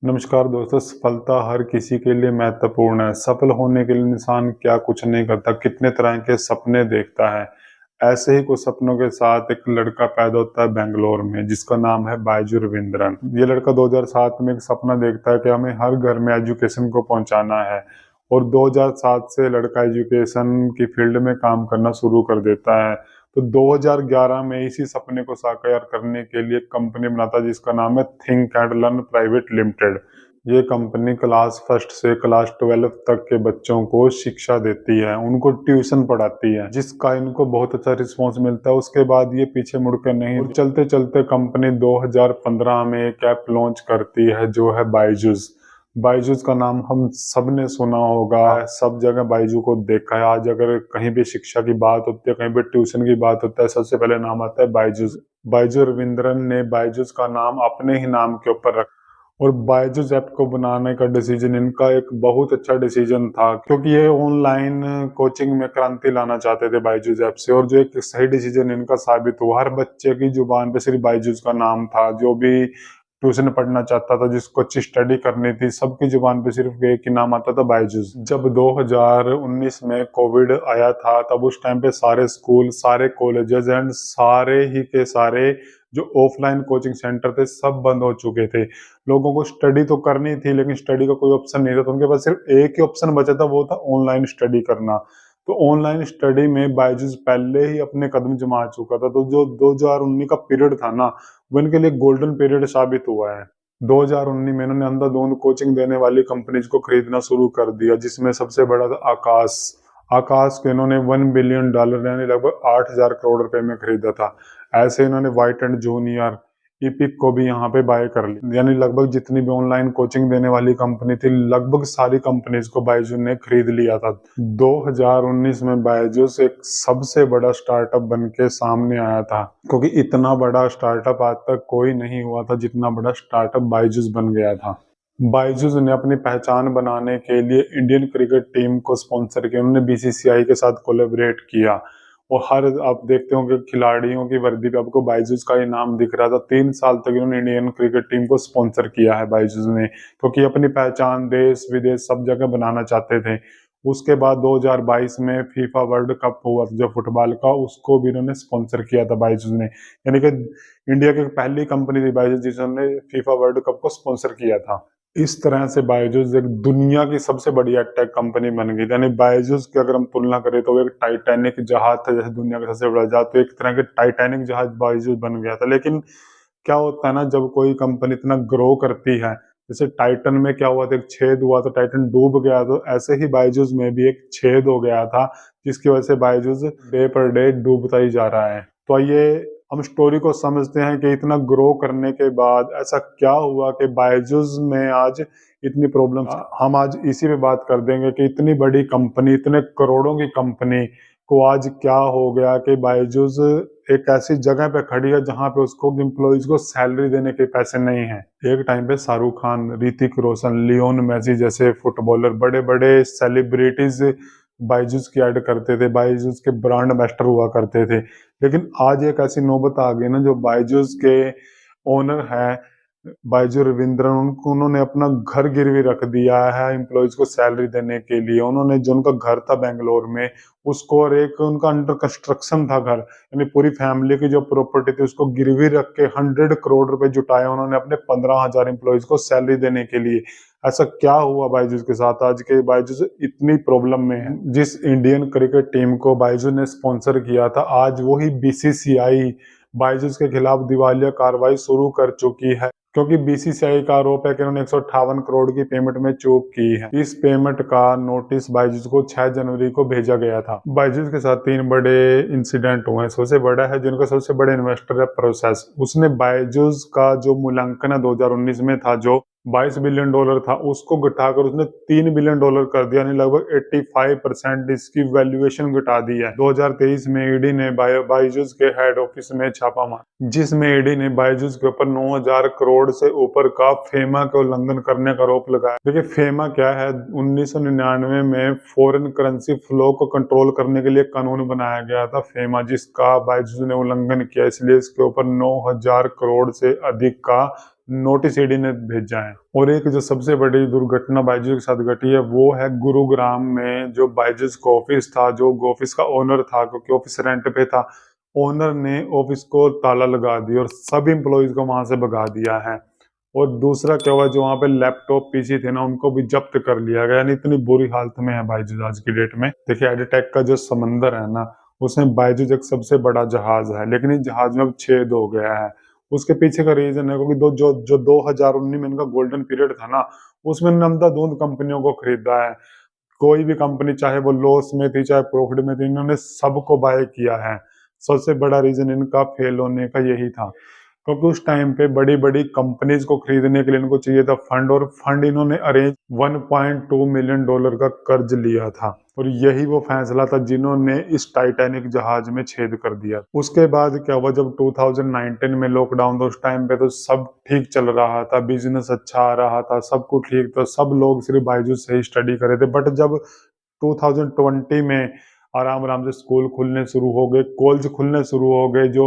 नमस्कार दोस्तों, सफलता हर किसी के लिए महत्वपूर्ण है। सफल होने के लिए इंसान क्या कुछ नहीं करता, कितने तरह के सपने देखता है। ऐसे ही कुछ सपनों के साथ एक लड़का पैदा होता है बेंगलोर में, जिसका नाम है बायजू रविंद्रन। ये लड़का 2007 में एक सपना देखता है कि हमें हर घर में एजुकेशन को पहुंचाना है, और 2007 से लड़का एजुकेशन की फील्ड में काम करना शुरू कर देता है। तो 2011 में इसी सपने को साकार करने के लिए एक कंपनी बनाता है, जिसका नाम है think and learn private limited. ये कंपनी क्लास फर्स्ट से क्लास 12 तक के बच्चों को शिक्षा देती है, उनको ट्यूशन पढ़ाती है, जिसका इनको बहुत अच्छा रिस्पॉन्स मिलता है। उसके बाद ये पीछे मुड़ के नहीं, और चलते चलते कंपनी 2015 में एक ऐप लॉन्च करती है जो है बायजूस। बायजूस का नाम हम सब ने सुना होगा, सब जगह बायजू को देखा है। आज अगर कहीं भी शिक्षा की बात होती है, कहीं भी ट्यूशन की बात होता है, सबसे पहले नाम आता है बायजूस। बायजू रविंद्रन ने बायजूस का नाम अपने ही नाम के ऊपर रखा, और बायजूस ऐप को बनाने का डिसीजन इनका एक बहुत अच्छा डिसीजन था, क्योंकि ये ऑनलाइन कोचिंग में क्रांति लाना चाहते थे बायजूस ऐप से। और जो एक सही डिसीजन इनका साबित हुआ। हर बच्चे की जुबान पे सिर्फ बायजूस का नाम था। जो भी ट्यूशन पढ़ना चाहता था, जिसको अच्छी स्टडी करनी थी, सबकी जुबान पे सिर्फ एक ही नाम आता था, बायजूस। जब 2019 में कोविड आया था, तब उस टाइम पे सारे स्कूल, सारे कॉलेजेस एंड सारे ही के सारे जो ऑफलाइन कोचिंग सेंटर थे, सब बंद हो चुके थे। लोगों को स्टडी तो करनी थी, लेकिन स्टडी का कोई ऑप्शन नहीं था, तो उनके पास सिर्फ एक ही ऑप्शन बचा था, वो था ऑनलाइन स्टडी करना। तो ऑनलाइन स्टडी में बायजूस पहले ही अपने कदम जमा चुका था। तो जो 2019 का पीरियड था ना, वो इनके लिए गोल्डन पीरियड साबित हुआ है। 2019 में इन्होंने अंधाधुंध कोचिंग देने वाली कंपनीज को खरीदना शुरू कर दिया, जिसमें सबसे बड़ा था आकाश। आकाश को इन्होंने $1 बिलियन यानी लगभग 8,000 करोड़ रुपए में खरीदा था। ऐसे इन्होंने वाइट एंड जूनियर, इपिक को भी यहाँ पे बाय कर लिया। यानी लगभग जितनी भी ऑनलाइन कोचिंग देने वाली कंपनी थी, लगभग सारी कंपनीज को बायजूस ने खरीद लिया था। 2019 में बायजूस एक सबसे बड़ा स्टार्टअप बन के सामने आया था, क्योंकि इतना बड़ा स्टार्टअप आज तक कोई नहीं हुआ था जितना बड़ा स्टार्टअप बायजूस बन गया था। बायजूस ने अपनी पहचान बनाने के लिए इंडियन क्रिकेट टीम को स्पॉन्सर किया। उन्होंने बीसीसीआई के साथ कोलैबोरेट किया, और हर आप देखते होंगे खिलाड़ियों की वर्दी पे आपको बायजूस का ही नाम दिख रहा था। 3 साल तक इन्होंने इंडियन क्रिकेट टीम को स्पॉन्सर किया है बायजूस ने, क्योंकि अपनी पहचान देश विदेश सब जगह बनाना चाहते थे। उसके बाद 2022 में फीफा वर्ल्ड कप हुआ था जो फुटबॉल का, उसको भी इन्होंने स्पॉन्सर किया था बायजूस ने। यानी कि इंडिया की पहली कंपनी थी बायजूस जिन्होंने फीफा वर्ल्ड कप को स्पॉन्सर किया था। इस तरह से बायजूस एक दुनिया की सबसे बड़ी टेक कंपनी बन गई। यानी बायजूस की अगर हम तुलना करें तो एक टाइटैनिक जहाज था, जैसे दुनिया का सबसे बड़ा जहाज, तो एक तरह के टाइटैनिक जहाज बायजूस बन गया था। लेकिन क्या होता है ना, जब कोई कंपनी इतना ग्रो करती है, जैसे टाइटन में क्या हुआ था, एक छेद हुआ तो टाइटन डूब गया, तो ऐसे ही बायजूस में भी एक छेद हो गया था, जिसकी वजह से बायजूस डे पर डे डूबता ही जा रहा है। तो आइए हम स्टोरी को समझते हैं कि इतना ग्रो करने के बाद ऐसा क्या हुआ कि बायजूस में आज इतनी प्रॉब्लम। हम आज इसी पे बात कर देंगे कि इतनी बड़ी कंपनी, इतने करोड़ों की कंपनी को आज क्या हो गया कि बायजूस एक ऐसी जगह पे खड़ी है जहां पे उसको एम्प्लॉइज को सैलरी देने के पैसे नहीं है। एक टाइम पे शाहरुख खान, ऋतिक रोशन, लियोन मेसी जैसे फुटबॉलर, बड़े बड़े सेलिब्रिटीज बायजूस की ऐड करते थे, बायजूस के ब्रांड एम्बेसडर हुआ करते थे। लेकिन आज एक ऐसी नौबत आ गई ना, जो बायजूस के ओनर है बायजू रविंद्रन, उन्होंने अपना घर गिरवी रख दिया है एम्प्लॉयज को सैलरी देने के लिए। उन्होंने जो उनका घर था बेंगलोर में, उसको, और एक उनका अंडर कंस्ट्रक्शन था घर, यानी पूरी फैमिली की जो प्रॉपर्टी थी उसको गिरवी रख के 100 करोड़ रुपए जुटाए उन्होंने अपने 15,000 एम्प्लॉयज को सैलरी देने के लिए। ऐसा क्या हुआ बायजूस के साथ आज के बायजूस इतनी प्रॉब्लम में है? जिस इंडियन क्रिकेट टीम को बायजूस ने स्पॉन्सर किया था, आज वही बीसीसीआई बायजूस के खिलाफ दिवालिया कार्रवाई शुरू कर चुकी है, क्योंकि बीसीसीआई का आरोप है कि उन्होंने 158 करोड़ की पेमेंट में चूक की है। इस पेमेंट का नोटिस बायजूस को 6 जनवरी को भेजा गया था। बायजूस के साथ 3 बड़े इंसिडेंट हुए हैं। सबसे बड़ा है, जिनका सबसे बड़े इन्वेस्टर है प्रोसेस, उसने बायजूस का जो मूल्यांकन है 2019 में था, जो $22 बिलियन था, उसको घटाकर उसने $3 बिलियन कर दिया, यानी लगभग 85% इसकी वैल्यूएशन घटा दी है। 2023 में ईडी ने बायजूस के हेड ऑफिस में छापा मारा, जिसमें ईडी ने बायजूस के ऊपर 9,000 करोड़ से ऊपर का फेमा के उल्लंघन करने का आरोप लगाया। देखिए फेमा क्या है, 1999 में फॉरेन करेंसी फ्लो को कंट्रोल करने के लिए कानून बनाया गया था फेमा, जिसका बायजूस ने उल्लंघन किया, इसलिए इसके ऊपर 9,000 करोड़ से अधिक का नोटिस ईडी ने भेजा है। और एक जो सबसे बड़ी दुर्घटना बायजूस के साथ घटी है वो है गुरुग्राम में, जो बायजूस का ऑफिस था, जो ऑफिस का ओनर था, क्योंकि ऑफिस रेंट पे था, ओनर ने ऑफिस को ताला लगा दिया और सब एम्प्लॉयज को वहां से भगा दिया है। और दूसरा क्या हुआ, जो वहां पे लैपटॉप पीसी थे ना, उनको भी जब्त कर लिया गया। यानी इतनी बुरी हालत में है बायजूस आज की डेट में। देखिए एडिटेक का जो समंदर है ना, उसमें बायजूस एक सबसे बड़ा जहाज है, लेकिन इस जहाज में अब छेद हो गया है। उसके पीछे का रीजन है क्योंकि दो जो जो 2019 में इनका गोल्डन पीरियड था ना, उसमें इन्होंने अंधाधुंध कंपनियों को खरीदा है। कोई भी कंपनी चाहे वो लॉस में थी चाहे प्रॉफिट में थी, इन्होंने सबको बाय किया है। सबसे बड़ा रीजन इनका फेल होने का यही था, क्योंकि उस टाइम पे बड़ी बड़ी कंपनीज को खरीदने के लिए इनको चाहिए था फंड, और फंड इन्होंने अरेंज $1.2 मिलियन का कर्ज लिया था। और यही वो फैसला था जिन्होंने इस टाइटैनिक जहाज में छेद कर दिया। उसके बाद क्या हुआ, जब 2019 में लॉकडाउन था, उस टाइम पे तो सब ठीक चल रहा था, बिजनेस अच्छा आ रहा था, सब कुछ ठीक था, सब लोग सिर्फ बायजूस से ही स्टडी कर रहे थे। बट जब 2020 में आराम आराम से स्कूल खुलने शुरू हो गए, कॉलेज खुलने शुरू हो गए, जो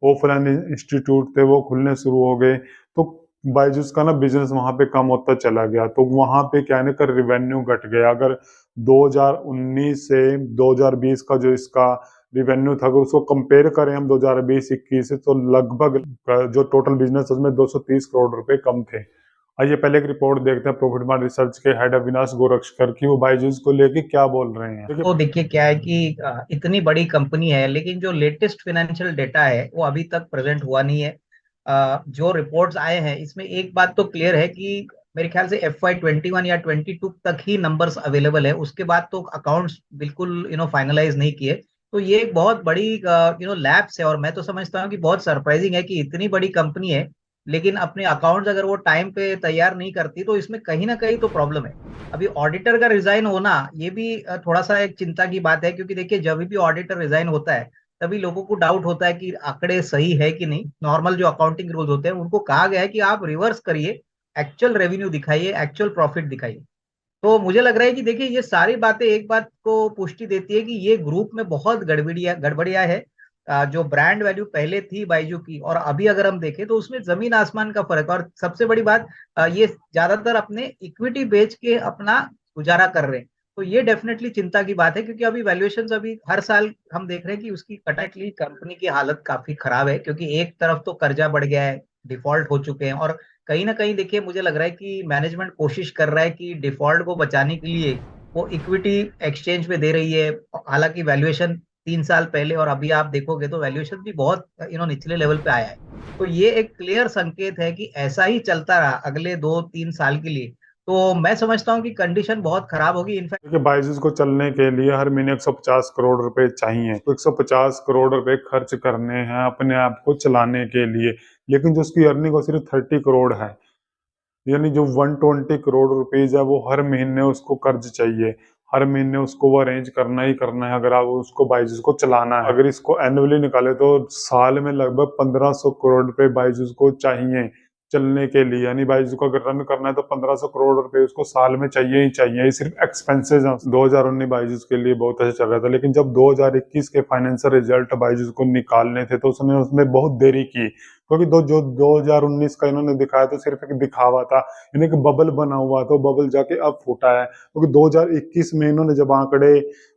ऑफलाइन इंस्टीट्यूट थे वो खुलने शुरू हो गए, तो बायजूस का ना बिजनेस वहां पे कम होता चला गया। तो वहां पे क्या है ना, रिवेन्यू घट गया। अगर 2019 से 2020 का जो इसका रिवेन्यू था, अगर उसको कंपेयर करें हम 2020-21 से, तो लगभग जो टोटल बिजनेस उसमें 230 करोड़ रुपए कम थे। आइए पहले एक रिपोर्ट देखते हैं प्रॉफिट मार्जिन रिसर्च के हेड अविनाश गोरक्षकर की, वो बायजूस को लेके क्या बोल रहे हैं। तो देखिए क्या है कि इतनी बड़ी कंपनी है, लेकिन जो लेटेस्ट फाइनेंशियल डेटा है वो अभी तक प्रेजेंट हुआ नहीं है। जो रिपोर्ट्स आए हैं इसमें एक बात तो क्लियर है कि मेरे ख्याल से FY21 या 22 तक ही नंबर्स अवेलेबल है। उसके बाद तो अकाउंट्स बिल्कुल फाइनलाइज नहीं किए। तो ये एक बहुत बड़ी लैप्स है, और मैं तो समझता हूँ कि बहुत सरप्राइजिंग है कि इतनी बड़ी कंपनी है लेकिन अपने अकाउंट्स अगर वो टाइम पे तैयार नहीं करती तो इसमें कहीं ना कहीं तो प्रॉब्लम है। अभी ऑडिटर का रिजाइन होना ये भी थोड़ा सा एक चिंता की बात है, क्योंकि देखिए जब भी ऑडिटर रिजाइन होता है तभी लोगों को डाउट होता है कि आंकड़े सही है कि नहीं। नॉर्मल जो अकाउंटिंग रूल्स होते हैं उनको कहा गया है कि आप रिवर्स करिए, एक्चुअल रेवेन्यू दिखाइए, एक्चुअल प्रॉफिट दिखाइए। तो मुझे लग रहा है कि देखिए ये सारी बातें एक बात को पुष्टि देती है कि ये ग्रुप में बहुत गड़बड़िया गड़बड़िया है। जो ब्रांड वैल्यू पहले थी बाइजू की और अभी अगर हम देखें तो उसमें जमीन आसमान का फर्क है। और सबसे बड़ी बात, ये ज्यादातर अपने इक्विटी बेच के अपना गुजारा कर रहे हैं। तो ये डेफिनेटली चिंता की बात है, क्योंकि अभी वैल्यूएशंस अभी हर साल हम देख रहे हैं कि उसकी कटाटली कंपनी की हालत काफी खराब है, क्योंकि एक तरफ तो कर्जा बढ़ गया है, डिफॉल्ट हो चुके हैं, और कहीं ना कहीं देखिए मुझे लग रहा है कि मैनेजमेंट कोशिश कर रहा है कि डिफॉल्ट को बचाने के लिए वो इक्विटी एक्सचेंज पे दे रही है। हालांकि वैल्यूएशन 3 साल पहले और अभी आप देखोगे तो वैल्यूएशन भी बहुत निचले लेवल पे आया है। तो ये एक क्लियर संकेत है कि ऐसा ही चलता रहा अगले 2-3 साल के लिए तो मैं समझता हूँ कि कंडीशन बहुत खराब होगी। इनफैक्ट देखिए बायजूस को चलने के लिए हर महीने 150 करोड़ रुपए चाहिए, तो 150 करोड़ रुपए खर्च करने हैं अपने आप को चलाने के लिए, लेकिन जो उसकी अर्निंग वो सिर्फ 30 करोड़ है। यानी जो 120 करोड़ रुपीज है वो हर महीने उसको कर्ज चाहिए, हर महीने उसको वो अरेंज करना ही करना है अगर आप उसको बायजूस को चलाना है। अगर इसको एनुअली निकाले तो साल में लगभग 1500 करोड़ रुपए बायजूस को चाहिए चलने के लिए। यानी बायजूस को अगर रन करना है तो 1500 करोड़ रुपए उसको साल में चाहिए ही चाहिए। ये सिर्फ एक्सपेंसेस हैं। 2019 बायजूस के लिए बहुत अच्छा चल रहा था, लेकिन जब 2021 के फाइनेंशियल रिजल्ट बायजूस को निकालने थे तो उसने उसमें बहुत देरी की, क्योंकि जो 2019 का इन्होंने दिखाया तो सिर्फ एक दिखावा था, यानी कि बबल बना हुआ था, बबल जाके अब फूटा है। क्योंकि 2021 में इन्होंने जब आंकड़े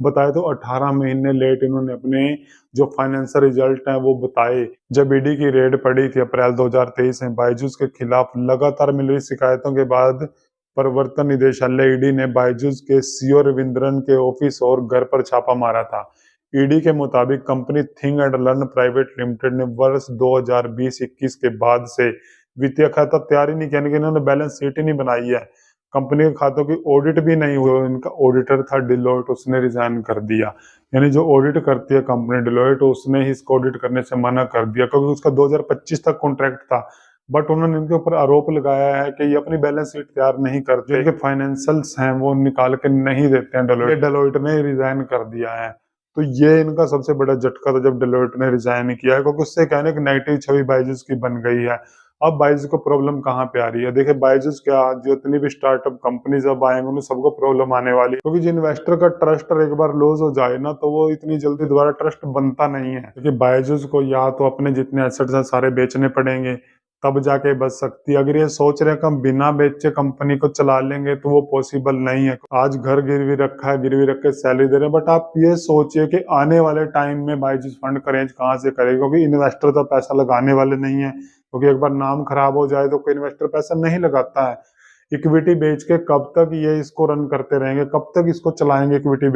बताए तो 18 महीने लेट इन्होंने अपने जो फाइनेंशियल रिजल्ट हैं वो बताए। जब ईडी की रेड पड़ी थी अप्रैल 2023 में बायजूस के खिलाफ लगातार मिल रही शिकायतों के बाद प्रवर्तन निदेशालय ईडी ने बायजूस के सीईओ रविंद्रन के ऑफिस और घर पर छापा मारा था। ईडी के मुताबिक company think and learn private limited ने वर्ष 2020-21 के बाद से वित्तीय खाता तैयार ही नहीं किया, कि इन्होंने बैलेंस शीट ही नहीं बनाई है। कंपनी के खातों की ऑडिट भी नहीं हुई। इनका ऑडिटर था डिलॉयट, उसने रिजाइन कर दिया। यानी जो ऑडिट करती है कंपनी डिलॉयट, उसने ही इसको ऑडिट करने से मना कर दिया, क्योंकि उसका 2025 तक कॉन्ट्रैक्ट था। बट उन्होंने इनके ऊपर आरोप लगाया है कि ये अपनी बैलेंस शीट तैयार नहीं करते, इनके फाइनेंशियल्स हैं वो निकाल के नहीं देते हैं। डेलोइट ने रिजाइन कर दिया है। तो ये इनका सबसे बड़ा झटका था जब डेलोइट ने रिजाइन किया है, क्योंकि उससे कहने की नेगेटिव छवि बायजूस की बन गई है। अब बायजूस को प्रॉब्लम कहाँ पे आ रही है, देखिए बायजूस क्या, जितनी भी स्टार्टअप कंपनीज अब आएंगे उन्हें सबको प्रॉब्लम आने वाली है, क्योंकि जो इन्वेस्टर का ट्रस्ट एक बार लॉस हो जाए ना तो वो इतनी जल्दी दोबारा ट्रस्ट बनता नहीं है। क्योंकि बायजूस को या तो अपने जितने एसेट्स हैं सारे बेचने पड़ेंगे, तब जाके बच सकती है। अगर ये सोच रहे हैं कि हम बिना बेचे कंपनी को चला लेंगे तो वो पॉसिबल नहीं है। आज घर गिरवी रखा है, गिरवी रख के सैलरी दे रहे हैं, बट आप ये सोचिए कि आने वाले टाइम में बायजूस फंड का अरेंज कहाँ से करेगा, क्योंकि इन्वेस्टर तो पैसा लगाने वाले नहीं है, क्योंकि एक बार नाम खराब हो जाए तो कोई इन्वेस्टर पैसा नहीं लगाता है। इक्विटी बेच के कब तक ये इसको रन करते रहेंगे, कब तक इसको चलाएंगे? इक्विटी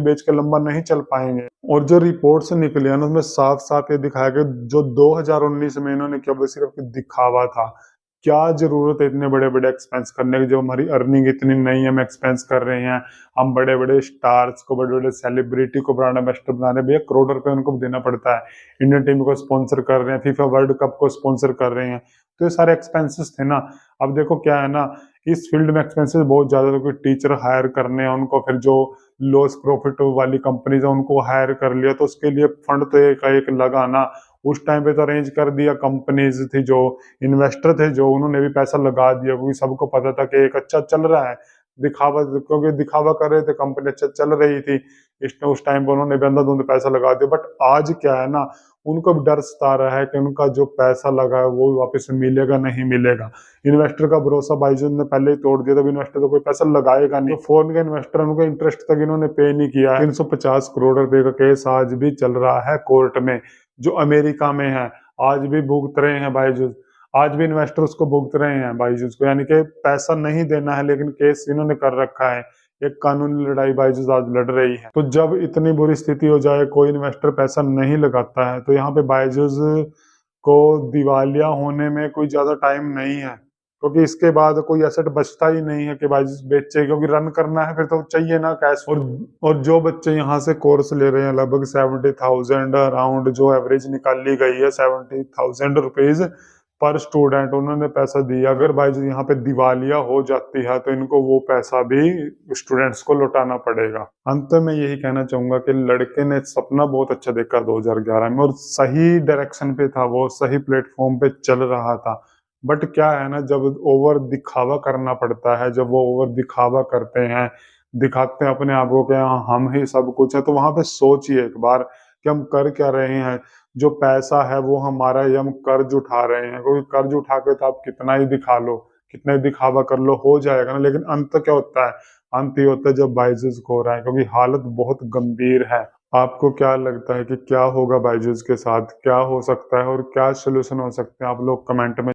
बेच के लंबा नहीं चल पाएंगे। और जो रिपोर्ट्स निकली है ना, उसमें साफ साफ ये दिखाया कि जो 2019 में इन्होंने किया वो सिर्फ दिखावा था। क्या जरूरत है इतने बड़े बड़े एक्सपेंस करने की, जब हमारी अर्निंग इतनी नहीं है, हम एक्सपेंस कर रहे हैं। हम बड़े बड़े स्टार्स को, बड़े बड़े सेलिब्रिटी को ब्रांड एम्बेसडर बना रहे हैं, भैया करोड़ रुपए उनको देना पड़ता है। इंडियन टीम को स्पॉन्सर कर रहे हैं, फीफा वर्ल्ड कप को स्पॉन्सर कर रहे हैं, तो ये सारे एक्सपेंसेस थे ना। अब देखो क्या है ना, इस फील्ड में एक्सपेंसेस बहुत ज्यादा, तो कोई टीचर हायर करने हैं उनको, फिर जो लॉस प्रॉफिट वाली कंपनीज है उनको हायर कर लिया, तो उसके लिए फंड तो एक लगा ना। उस टाइम पे तो अरेंज कर दिया, कंपनीज थी, जो इन्वेस्टर थे जो, उन्होंने भी पैसा लगा दिया, क्योंकि सबको पता था कि एक अच्छा चल रहा है। दिखावा, क्योंकि दिखावा कर रहे थे, कंपनी अच्छा चल रही थी, उस टाइम पे उन्होंने भी अंधाधुंध पैसा लगा दिया। बट आज क्या है ना, उनको भी डर सता रहा है कि उनका जो पैसा लगा है वो वापस मिलेगा नहीं मिलेगा। इन्वेस्टर का भरोसा बाइजूस ने पहले ही तोड़ दिया, तब इन्वेस्टर तो कोई पैसा लगाएगा नहीं। तो फॉरेन के इन्वेस्टर, उनको इंटरेस्ट तक इन्होंने पे नहीं किया है। 350 करोड़ रुपए का केस आज भी चल रहा है कोर्ट में, जो अमेरिका में है। आज भी भुगत रहे हैं बाइजूस, आज भी इन्वेस्टर उसको भुगत रहे हैं बाइजूस को, यानी कि पैसा नहीं देना है, लेकिन केस इन्होंने कर रखा है। एक कानूनी लड़ाई बाइजूस आज लड़ रही है। तो जब इतनी बुरी स्थिति हो जाए, कोई इन्वेस्टर पैसा नहीं लगाता है, तो यहाँ पे बाइजूस को दिवालिया होने में कोई ज्यादा टाइम नहीं है, क्योंकि इसके बाद कोई एसेट बचता ही नहीं है कि बाइजूस बेचे, क्योंकि रन करना है फिर तो चाहिए ना कैश। और जो बच्चे यहाँ से कोर्स ले रहे हैं, लगभग 70,000 अराउंड जो एवरेज निकाली गई है, 70,000 रुपीज पर स्टूडेंट उन्होंने पैसा दिया। अगर बाइजूस यहाँ पे दिवालिया हो जाती है तो इनको वो पैसा भी स्टूडेंट्स को लौटाना पड़ेगा। अंत में यही कहना चाहूंगा कि लड़के ने सपना बहुत अच्छा देखा 2011 में, और सही डायरेक्शन पे था, वो सही प्लेटफॉर्म पे चल रहा था। बट क्या है ना, जब ओवर दिखावा करना पड़ता है, जब वो ओवर दिखावा करते हैं, दिखाते हैं अपने आप को कि हाँ हम ही सब कुछ है, तो वहां पे सोचिए एक बार कि हम कर क्या रहे हैं। जो पैसा है वो हमारा है, हम कर्ज उठा रहे हैं, क्योंकि कर्ज उठा के तो आप कितना ही दिखा लो, कितना ही दिखावा कर लो, हो जाएगा ना। लेकिन अंत क्या होता है? अंत ये होता है जब बाइजूस को हो रहा है, क्योंकि हालत बहुत गंभीर है। आपको क्या लगता है कि क्या होगा बाइजूस के साथ, क्या हो सकता है और क्या सोल्यूशन हो सकते हैं? आप लोग कमेंट में